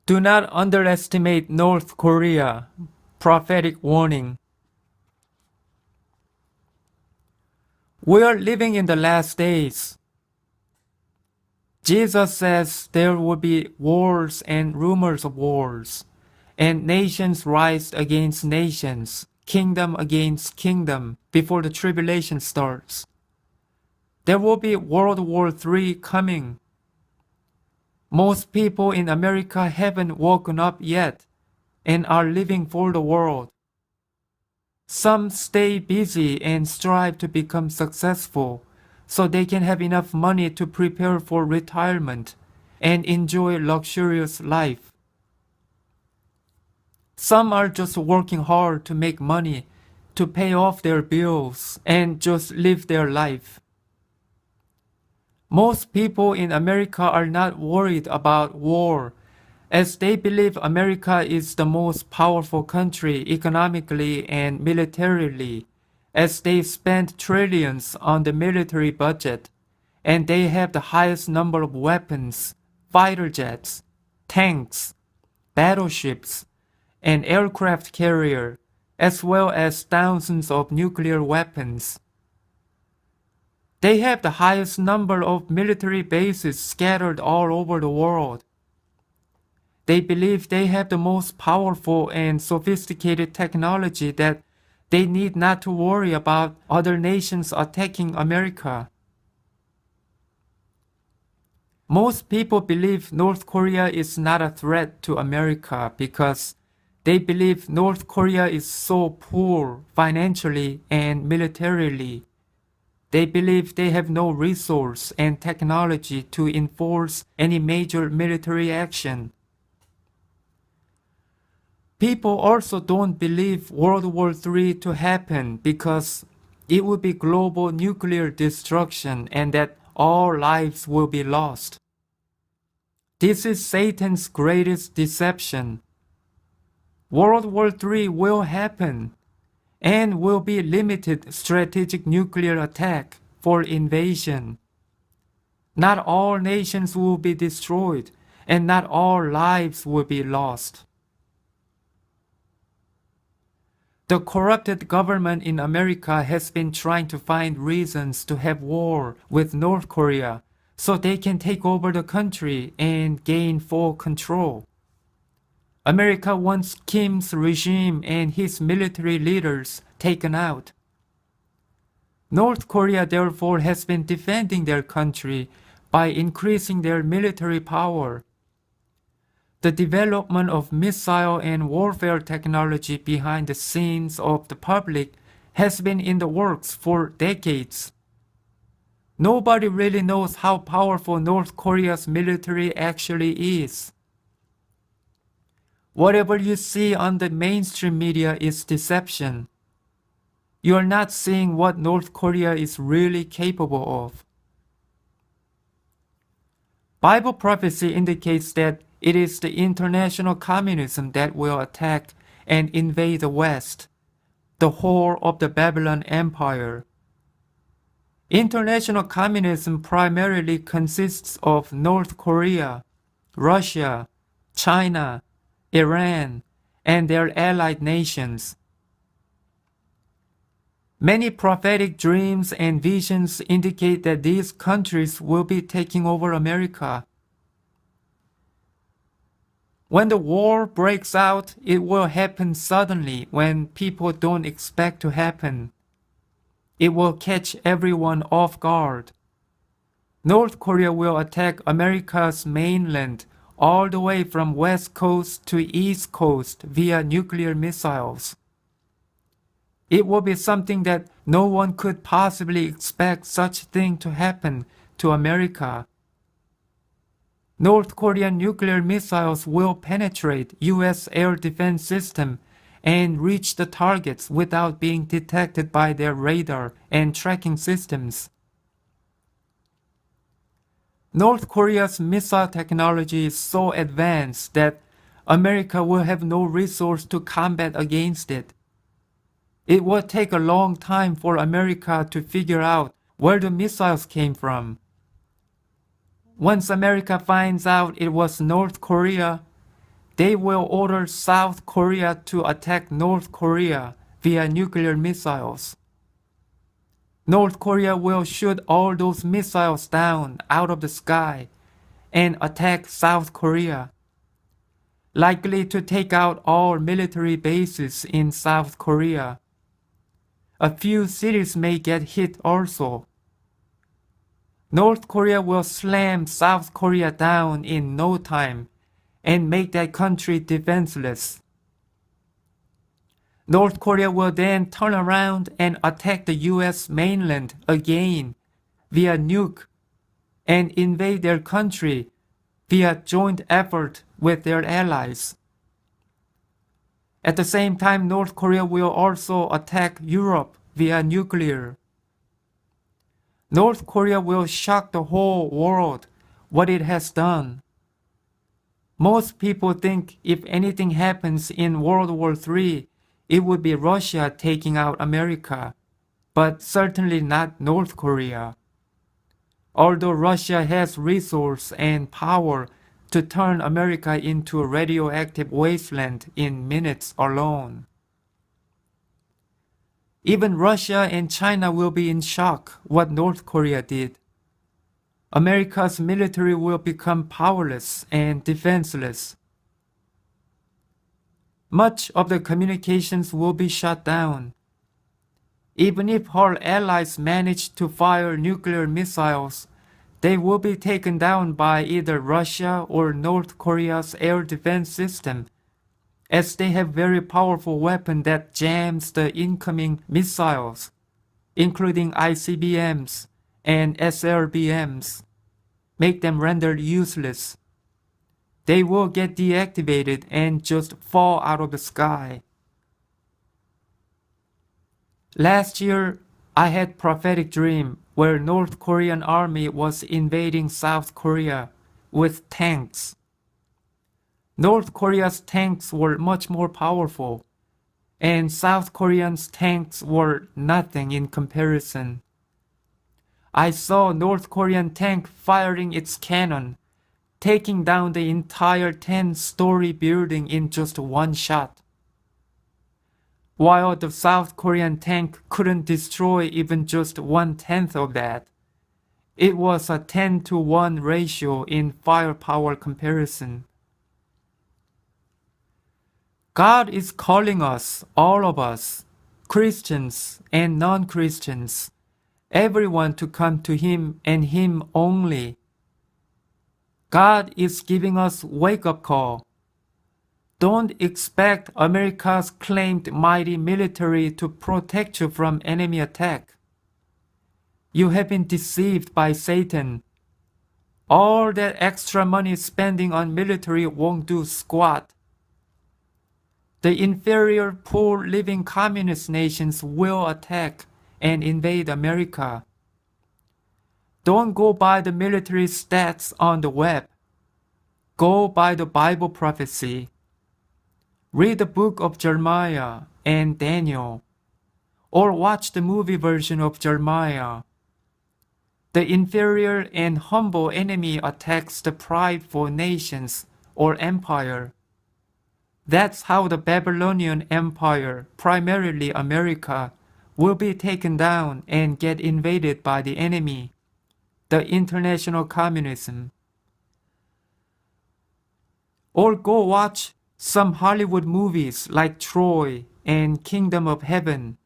Do not underestimate North Korea. Prophetic warning. We are living in the last days. Jesus says there will be wars and rumors of wars, and nations rise against nations, kingdom against kingdom before the tribulation starts. There will be World War III coming. Most people in America haven't woken up yet and are living for the world. Some stay busy and strive to become successful so they can have enough money to prepare for retirement and enjoy luxurious life. Some are just working hard to make money to pay off their bills and just live their life. Most people in America are not worried about war, as they believe America is the most powerful country economically and militarily, as they spend trillions on the military budget, and they have the highest number of weapons, fighter jets, tanks, battleships, and aircraft carrier, as well as thousands of nuclear weapons. They have the highest number of military bases scattered all over the world. They believe they have the most powerful and sophisticated technology that they need not to worry about other nations attacking America. Most people believe North Korea is not a threat to America because they believe North Korea is so poor financially and militarily. They believe they have no resource and technology to enforce any major military action. People also don't believe World War III to happen because it would be global nuclear destruction and that all lives will be lost. This is Satan's greatest deception. World War III will happen and will be limited strategic nuclear attack for invasion. Not all nations will be destroyed and not all lives will be lost. The corrupted government in America has been trying to find reasons to have war with North Korea so they can take over the country and gain full control. America wants Kim's regime and his military leaders taken out. North Korea therefore has been defending their country by increasing their military power. The development of missile and warfare technology behind the scenes of the public has been in the works for decades. Nobody really knows how powerful North Korea's military actually is. Whatever you see on the mainstream media is deception. You are not seeing what North Korea is really capable of. Bible prophecy indicates that it is the international communism that will attack and invade the West, the whole of the Babylon Empire. International communism primarily consists of North Korea, Russia, China, Iran, and their allied nations. Many prophetic dreams and visions indicate that these countries will be taking over America. When the war breaks out, it will happen suddenly when people don't expect to happen. It will catch everyone off guard. North Korea will attack America's mainland all the way from west coast to east coast via nuclear missiles. It will be something that no one could possibly expect such thing to happen to America. North Korean nuclear missiles will penetrate U.S. air defense system and reach the targets without being detected by their radar and tracking systems. North Korea's missile technology is so advanced that America will have no resource to combat against it. It will take a long time for America to figure out where the missiles came from. Once America finds out it was North Korea, They will order South Korea to attack North Korea via nuclear missiles. North Korea will shoot all those missiles down out of the sky and attack South Korea, likely to take out all military bases in South Korea. A few cities may get hit also. North Korea will slam South Korea down in no time and make that country defenseless. North Korea will then turn around and attack the US mainland again via nuke and invade their country via joint effort with their allies. At the same time, North Korea will also attack Europe via nuclear. North Korea will shock the whole world what it has done. Most people think if anything happens in World War III, it would be Russia taking out America, but certainly not North Korea. Although Russia has resource and power to turn America into a radioactive wasteland in minutes alone. Even Russia and China will be in shock what North Korea did. America's military will become powerless and defenseless. Much of the communications will be shut down. Even if her allies manage to fire nuclear missiles, they will be taken down by either Russia or North Korea's air defense system, as they have very powerful weapon that jams the incoming missiles, including ICBMs and SLBMs, make them rendered useless. They will get deactivated and just fall out of the sky. Last year, I had prophetic dream where North Korean army was invading South Korea with tanks. North Korea's tanks were much more powerful, and South Korea's tanks were nothing in comparison. I saw North Korean tank firing its cannon, taking down the entire 10-story building in just one shot, while the South Korean tank couldn't destroy even just 1/10 of that. It was a 10-to-1 ratio in firepower comparison. God is calling us, all of us, Christians and non-Christians, everyone to come to Him and Him only. God is giving us wake-up call. Don't expect America's claimed mighty military to protect you from enemy attack. You have been deceived by Satan. All that extra money spending on military won't do squat. The inferior, poor living communist nations will attack and invade America. Don't go by the military stats on the web. Go by the Bible prophecy. Read the book of Jeremiah and Daniel, or watch the movie version of Jeremiah. The inferior and humble enemy attacks the prideful nations or empire. That's how the Babylonian Empire, primarily America, will be taken down and get invaded by the enemy, the international communism. Or go watch some Hollywood movies like Troy and Kingdom of Heaven.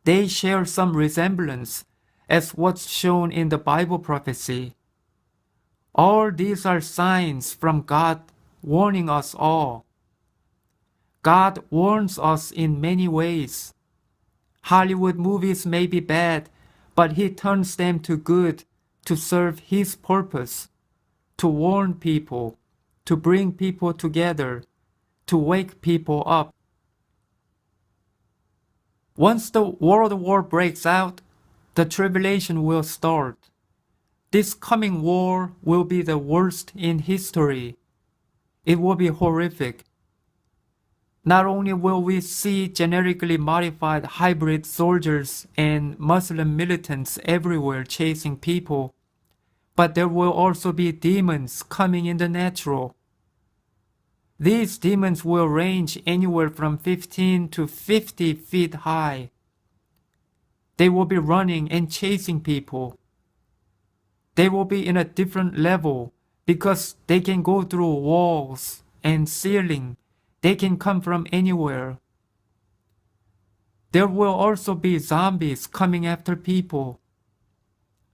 They share some resemblance as what's shown in the Bible prophecy. All these are signs from God warning us all. God warns us in many ways. Hollywood movies may be bad, but He turns them to good to serve His purpose, to warn people, to bring people together, to wake people up. Once the world war breaks out, the tribulation will start. This coming war will be the worst in history. It will be horrific. Not only will we see genetically modified hybrid soldiers and Muslim militants everywhere chasing people, but there will also be demons coming in the natural. These demons will range anywhere from 15 to 50 feet high. They will be running and chasing people. They will be in a different level because they can go through walls and ceiling. They can come from anywhere. There will also be zombies coming after people.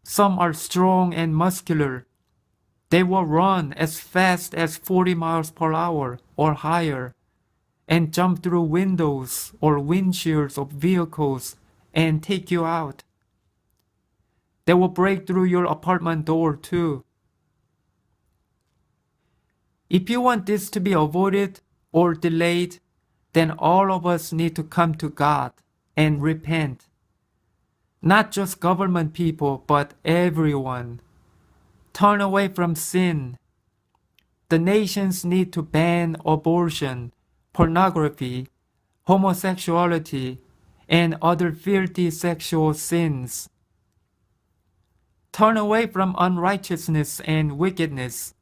Some are strong and muscular. They will run as fast as 40 miles per hour or higher and jump through windows or windshields of vehicles and take you out. They will break through your apartment door too. If you want this to be avoided or delayed, then all of us need to come to God and repent. Not just government people, but everyone. Turn away from sin. The nations need to ban abortion, pornography, homosexuality, and other filthy sexual sins. Turn away from unrighteousness and wickedness.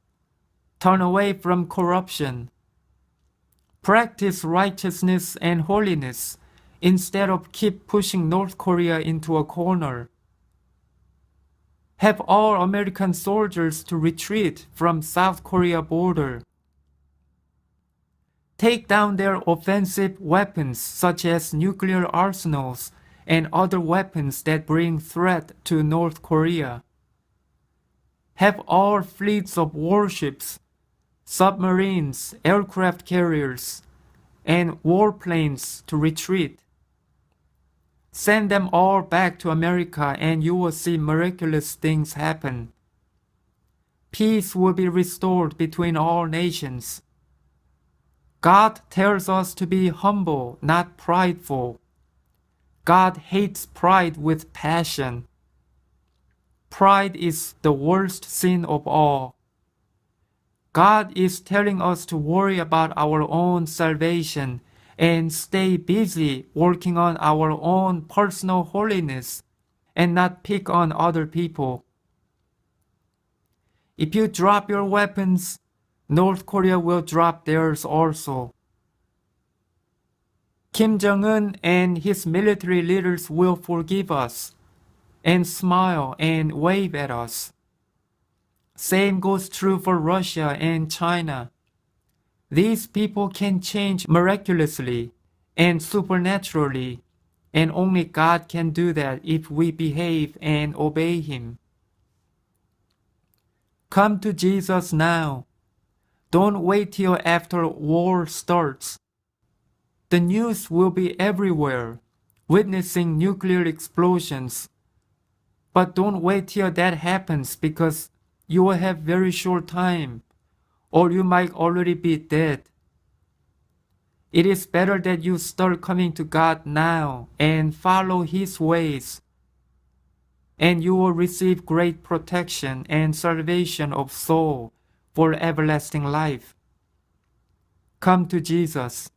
Turn away from corruption. Practice righteousness and holiness instead of keep pushing North Korea into a corner. Have all American soldiers to retreat from South Korea border. Take down their offensive weapons such as nuclear arsenals and other weapons that bring threat to North Korea. Have all fleets of warships, submarines, aircraft carriers, and warplanes to retreat. Send them all back to America and you will see miraculous things happen. Peace will be restored between all nations. God tells us to be humble, not prideful. God hates pride with passion. Pride is the worst sin of all. God is telling us to worry about our own salvation and stay busy working on our own personal holiness and not pick on other people. If you drop your weapons, North Korea will drop theirs also. Kim Jong-un and his military leaders will forgive us and smile and wave at us. Same goes true for Russia and China. These people can change miraculously and supernaturally, and only God can do that if we behave and obey Him. Come to Jesus now. Don't wait till after war starts. The news will be everywhere, witnessing nuclear explosions. But don't wait till that happens because you will have very short time, or you might already be dead. It is better that you start coming to God now and follow His ways, and you will receive great protection and salvation of soul for everlasting life. Come to Jesus.